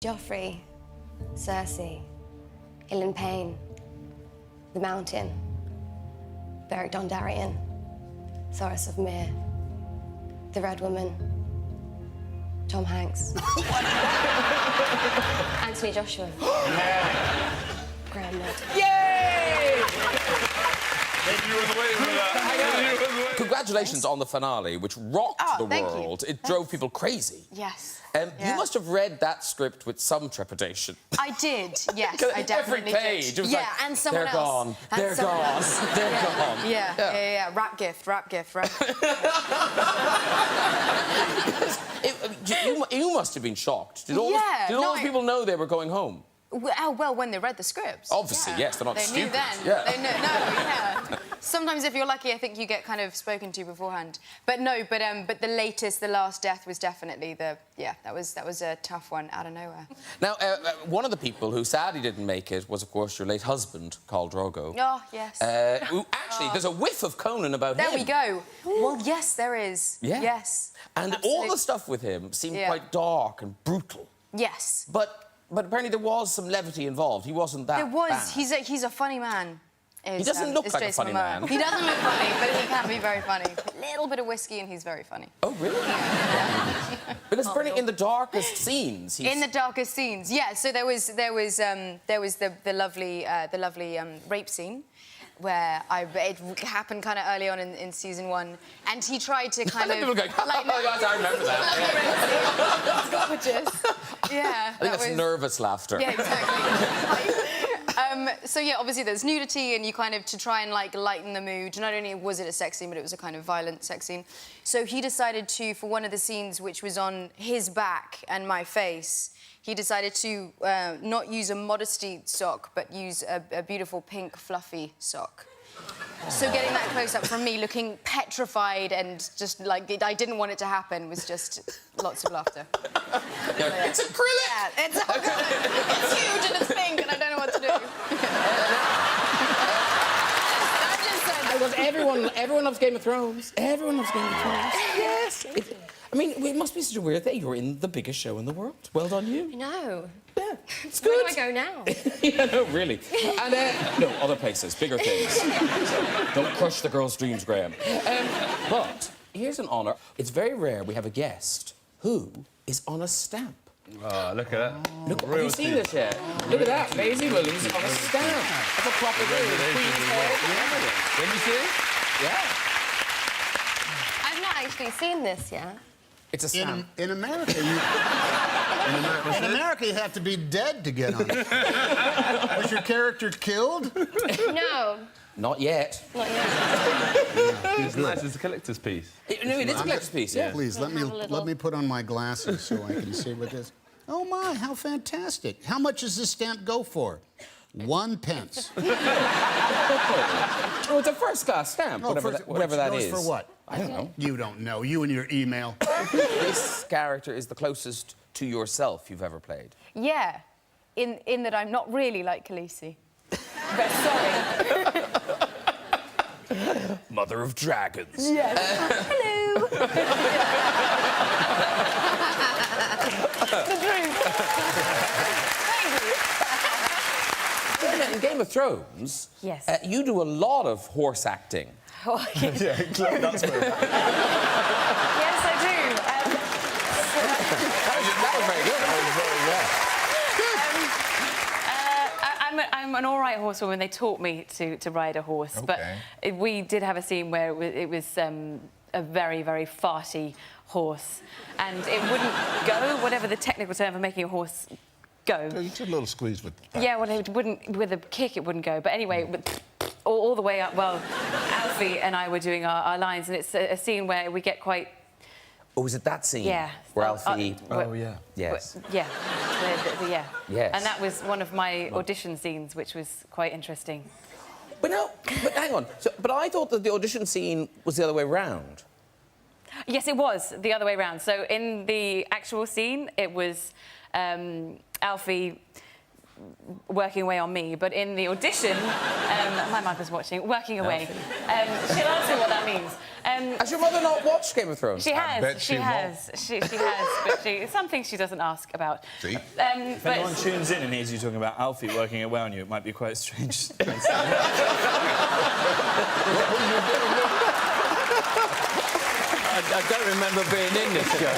Joffrey, Cersei, Ilyn Payne, The Mountain, Beric Dondarrion, Thoros of Myr, The Red Woman, Tom Hanks, Anthony Joshua, Graham Nutt. Yay! Maybe you were waiting for that. Congratulations on the finale, which rocked the thank you. world. It drove people crazy. Yes. You Yeah. must have read that script with some trepidation. I did, yes, I definitely Every page, did. it was yeah, like, and someone they're else. gone, And they're someone gone, else. they're yeah. gone. Yeah. Rap gift. You must have been shocked. Did all, Yeah, did all no, those people know they were going home? Well, when they read the scripts. Obviously, yeah. yes, they're not they stupid. Knew then. Yeah. They know, yeah. Sometimes, if you're lucky, I think you get kind of spoken to beforehand. But no, but the last death was definitely that was a tough one out of nowhere. Now, one of the people who sadly didn't make it was, of course, your late husband, Khal Drogo. Oh, yes. Who actually, there's a whiff of Conan about There him. we go. Well, yes, there is. Yeah. Yes. And Absolutely. all the stuff with him seemed Yeah. quite dark and brutal. Yes. But apparently there was some levity involved. He wasn't that There was. bad. He's a funny man. He doesn't look is like a Jason funny Momoa. man. He doesn't look funny, but he can be very funny. A little bit of whiskey and he's very funny. Oh, really? Because apparently in the darkest scenes, he's... In the darkest scenes, yeah. So there was the lovely rape scene, where it happened kind of early on in season 1, and he tried to kind of. People going, oh my God, I remember that. Gorgeous. Yeah. I think that's nervous laughter. Yeah, exactly. So yeah, obviously there's nudity, and you kind of to try and like lighten the mood. Not only was it a sex scene, but it was a kind of violent sex scene. So he decided to, for one of the scenes which was on his back and my face, he decided to not use a modesty sock, but use a beautiful pink fluffy sock. So getting that close up from me, looking petrified and just like I didn't want it to happen, was just lots of laughter. It's acrylic! Yeah, it's huge and it's pink and I don't know what to do. Everyone loves Game of Thrones. Everyone loves Game of Thrones. Yes. I mean, it must be such a weird thing. You're in the biggest show in the world. Well done, you. No. Yeah, it's Where good. do I go now? Yeah, no, really. And, no, other places, bigger things. Don't crush the girls' dreams, Graham. But here's an honour. It's very rare we have a guest who is on a stamp. Oh, look at that. Look, have you seen this yet? Look at that. Maisie Williams on a stamp. That's a proper ring. Queen's head and everything. When you see it? Yeah. I've not actually seen this yet. It's a stamp. In America, you have to be dead to get on it. Was your character killed? No, Not yet. not yet. It's nice. It's a collector's piece. No, it is a collector's piece, yeah. Please, let me put on my glasses so I can see what this... Oh, my, how fantastic. How much does this stamp go for? 1 pence. Oh, it's a first-class stamp, Oh, whatever that goes is. for what? I don't know. You don't know. You and your email. This character is the closest to yourself you've ever played. Yeah, in that I'm not really like Khaleesi. But sorry. Mother of dragons. Yes. Hello. The truth. Thank you. In Game of Thrones, Yes. You do a lot of horse acting. Oh, yes. Yeah, that's where... Yes, I do. That was very good. I'm an all right horsewoman. They taught me to ride a horse, but we did have a scene where it was a very, very farty horse, and it wouldn't go, whatever the technical term for making a horse go. You did a little squeeze with that. Yeah, well, it wouldn't, with a kick, it wouldn't go. But anyway, all the way up, well, Alfie and I were doing our lines, and it's a scene where we get quite... Oh, was it that scene? Yeah. Where Alfie... Oh, yeah. Yes. Yeah. Yeah. Yes. And that was one of my audition scenes, which was quite interesting. But hang on. But I thought that the audition scene was the other way round. Yes, it was the other way around. So in the actual scene, it was Alfie working away on me, but in the audition, my mother's watching, working away. She'll ask me what that means. Has your mother not watched Game of Thrones? She has. bet She she has. She has. But some things she doesn't ask about. See? If anyone tunes in and hears you talking about Alfie working at Well New, it might be quite strange. I don't remember being in this show.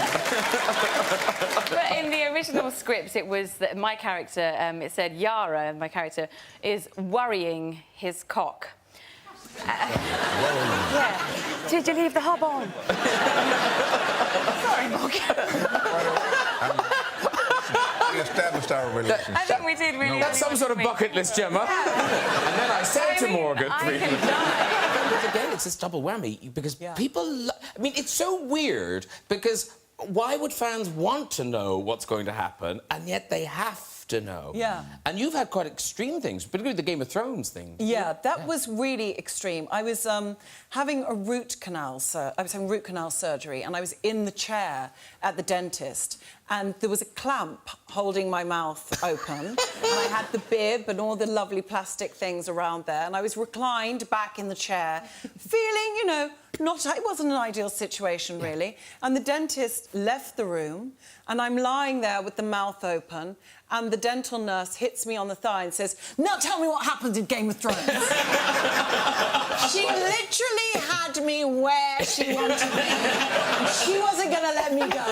But in the original script, it was that my character, it said Yara, my character, is worrying his cock. Yeah. Did you leave the hob on? Sorry, Morgan. We established our relationship. I think we did really. That's some sort of bucket list, Gemma. And then I said to Morgan, I can die. But again, it's this double whammy because people. I mean, it's so weird because why would fans want to know what's going to happen and yet they have to know? Yeah. And you've had quite extreme things, particularly the Game of Thrones thing. Yeah, that was really extreme. I was having a root canal. I was having root canal surgery, and I was in the chair at the dentist, and there was a clamp holding my mouth open, and I had the bib and all the lovely plastic things around there, and I was reclined back in the chair, feeling, you know, it wasn't an ideal situation, really. And the dentist left the room, and I'm lying there with the mouth open, and the dental nurse hits me on the thigh and says, "Now tell me what happens in Game of Thrones." She literally had me where she wanted me. And she wasn't going to let me go.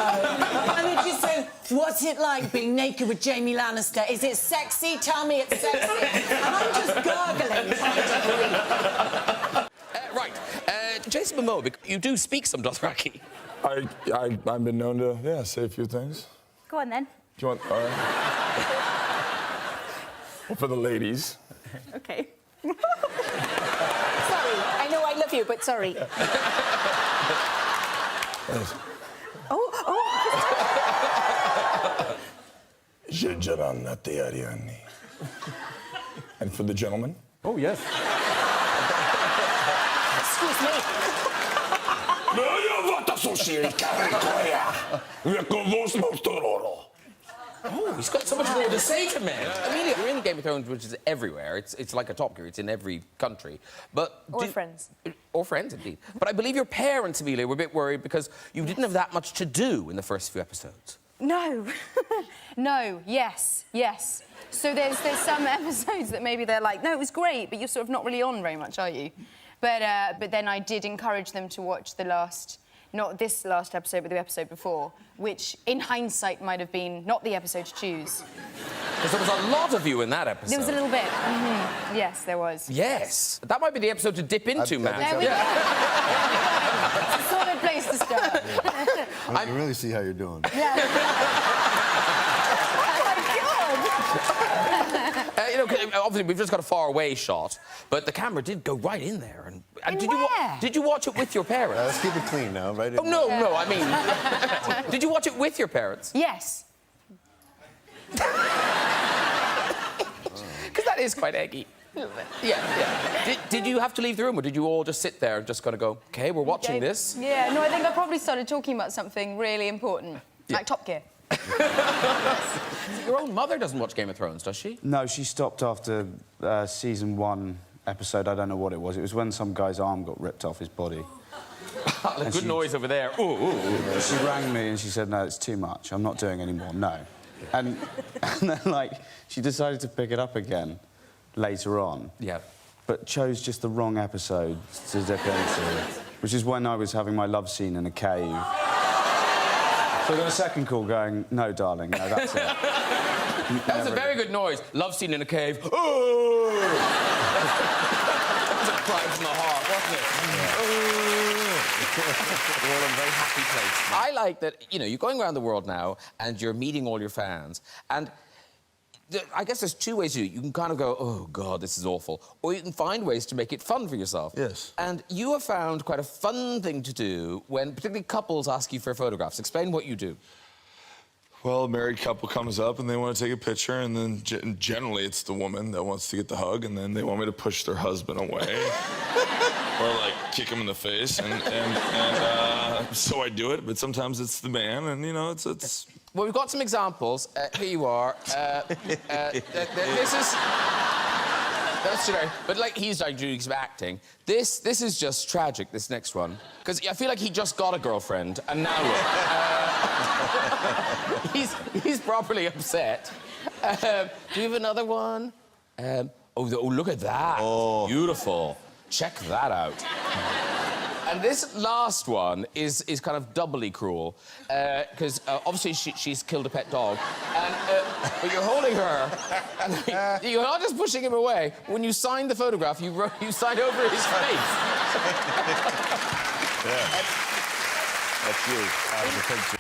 And then she said, "What's it like being naked with Jamie Lannister? Is it sexy? Tell me it's sexy." And I'm just gurgling, trying to breathe. Right. Jason Momoa, you do speak some Dothraki. I've been known to, say a few things. Go on, then. Do you want... All right. Well, for the ladies. OK. Sorry, I know I love you, but sorry. And for the gentlemen? Oh, yes. Excuse me. Oh, he's got so much more to say to men. Amelia, you're in Game of Thrones, which is everywhere. It's like a Top Gear. It's in every country. But Or Friends. Or Friends, indeed. But I believe your parents, Amelia, were a bit worried because you didn't have that much to do in the first few episodes. No. No, yes. So there's some episodes that maybe they're like, no, it was great, but you're sort of not really on very much, are you? But then I did encourage them to watch the last, not this last episode, but the episode before, which in hindsight might have been not the episode to choose. Because there was a lot of you in that episode. There was a little bit. Mm-hmm. Yes, there was. Yes. That might be the episode to dip into, man. There we go. It's a solid place to start. I can really see how you're doing. Obviously, we've just got a far-away shot, but the camera did go right in there. And did you watch it with your parents? Let's keep it clean now, right? Oh, no, I mean... Did you watch it with your parents? Yes. Because that is quite eggy. Yeah. Did you have to leave the room, or did you all just sit there and just kind of go, OK, we're watching this? Yeah, no, I think I probably started talking about something really important, like Top Gear. Your own mother doesn't watch Game of Thrones, does she? No, she stopped after season 1 episode. I don't know what it was. It was when some guy's arm got ripped off his body. Good noise over there. Ooh. She rang me and she said, "No, it's too much. I'm not doing any more. No." And then, like, she decided to pick it up again later on. Yeah. But chose just the wrong episode to dip into, which is when I was having my love scene in a cave. So I got a second call going, "No, darling, no, that's it." That was a very good noise. Love scene in a cave. Oh! That was a cry from the heart, wasn't it? We're all in a very happy place. I like that, you're going around the world now and you're meeting all your fans. And I guess there's two ways to do it. You can kind of go, "Oh, God, this is awful." Or you can find ways to make it fun for yourself. Yes. And you have found quite a fun thing to do when particularly couples ask you for photographs. Explain what you do. Well, a married couple comes up and they want to take a picture, and then generally it's the woman that wants to get the hug, and then they want me to push their husband away. Or, like, kick him in the face, and so I do it, but sometimes it's the man, and, it's... Well, we've got some examples. Here you are. This That's true. But like he's like doing some acting. This is just tragic. This next one, because I feel like he just got a girlfriend and now look, he's properly upset. Do you have another one? Oh, look at that. Oh. Beautiful. Check that out. And this last one is kind of doubly cruel, because obviously she's killed a pet dog, and but you're holding her, and you're not just pushing him away. When you signed the photograph, you signed over his face. Yeah. That's you. Out of the picture.